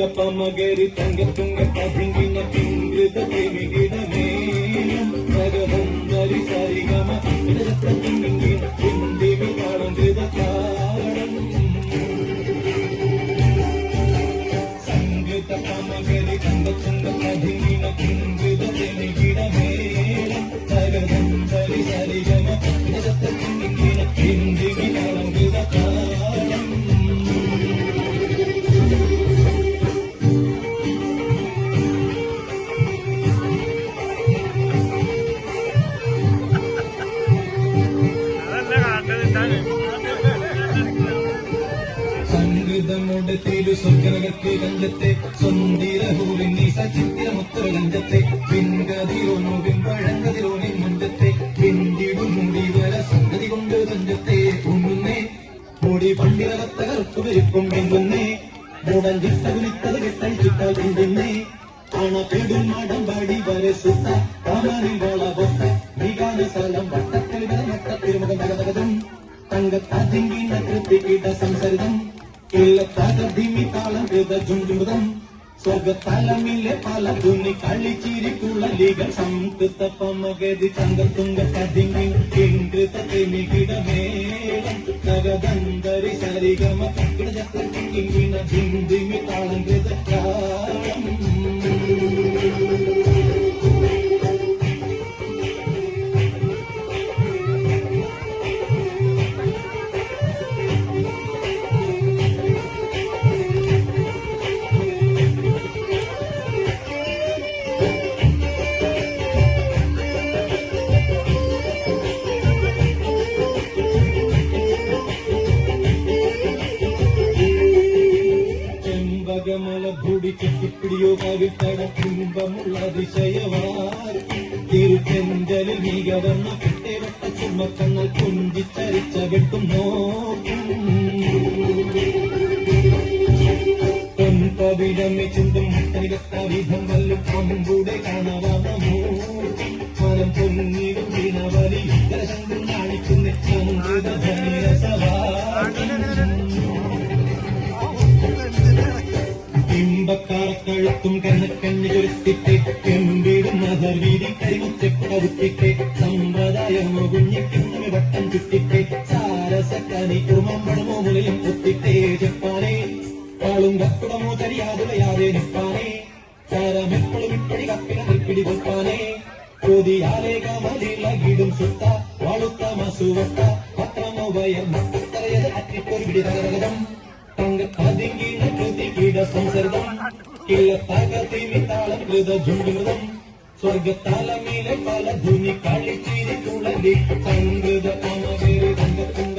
പമകരി തങ്കത്തുങ്ക പതിങ്ങിന പിങ്കൃത പ്രേമികിടമേയം ഭഗവന്തരി സരിഗമ തിങ്ങിന ഹിന്ദിവി കാളങ്കൃത കാരണം സംഗീത പമകരി തങ്കത്തുങ്ക പതിങ്ങിന പിങ്കൃത പ്രേമികിടമേയം ഭഗവന്തരി സരിഗമ തിങ്ങിന ഹിന്ദിവി കാളങ്കൃത കാരണം സംഗീതമോടെ തേരു സ്വർഗനകത്തെ ഗഞ്ചത്തെ സ്വന്തിരഹൂവിന്നി സചിത്തിരമുത്തര ഗഞ്ചത്തെ പിൻകതിരോനു പിൻപഴങ്കതിരോനി മുഞ്ചത്തെ പിന്തിടും മുടി വര സംഗതി കൊണ്ട് തഞ്ചത്തെ ഉണ്ണുന്നേ മുടി പണ്ടിരകത്ത കറുത്തു വരിപ്പും വെങ്കുന്നേ മൂടൻ ചിത്തകുനിത്തത് കെട്ടഴിച്ചിട്ടാൽ പിന്തുന്നേ അണപെടും മടംപാടി വരസുത്ത കാമനിൽ വളവൊത്ത വികാന സ്ഥലം വട്ടത്തിൽ മട്ടത്തിരുമുഖം തകതകതും തങ്കത്താതിങ്കിന കൃതികിട സംസരിതം ഇല്ലത്തകതിമി താളം കൃത ജുണ്ടുമൃതം സ്വർഗത്തലമിലെ പല തുണി കളിച്ചിരിക്കുള്ളികൾ സംകൃത പമകതി തങ്കത്തുങ്ക പതിങ്ങി കിങ്കൃത പ്രേമികിടമേളം തകതന്തരി സരിഗമ കിടജത്തിങ്ങിന ജിന്ദിമി താളം കൃത കാളം മല ഭൂടി ചുറ്റിപ്പിടിയോ കാവിത്തട കുംഭമുള്ള അതിശയവാർ തിരുച്ചെഞ്ചലിൽ മികവർന്ന കുട്ടേവട്ട ചുമക്കങ്ങൾ കൊഞ്ചിച്ചരിച്ച വെട്ടും നോക്കും പൊൻപവിടമെ ചിന്തും മുട്ടനികത്ത വിധം വല്ലും അമ്പൂടെ കാണാവാമോ മനം പൊന്നിടും വീണവലി ഇത്തരശങ്കും കാണിക്കുന്ന ചന്ദ്രധനസവാ കഴുത്തും കണ്ണക്കണ്ണി ചുരുത്തിട്ട് എമ്പിടും മതർവീതി കരിമുച്ചപ്പുറത്തിട്ട് സമ്പ്രദായമോ കുഞ്ഞിക്കുന്നമി വട്ടം ചുറ്റിട്ട് സാരസക്കനി കുറുമമ്പടമോ മുലയും കുത്തിട്ടേ ചെപ്പാനേ പാളും കപ്പുടമോ തരിയാതുലയാതെ നിപ്പാനേ ചാരമെപ്പോഴും ഇപ്പടി കപ്പിന നിൽപ്പിടി കൊൽപ്പാനേ കൊതിയാലേ കമലിളകിടും സുത്ത വാളുത്ത മസുവട്ട പത്രമോ വയം മട്ടത്തറയത് അറ്റിപ്പൊരു പിടി തകരകം തങ്കത്തിങ്കിണ കൃതികിട സംസരിതം ഇല്ലത്തകതിമി താളം കൃത ജുണ്ടുമൃതം സ്വർഗത്തലമിലെ പല ധുനി കളിച്ചിരിക്കുള്ളി സംഗീത പമകരി തങ്കത്തുങ്ക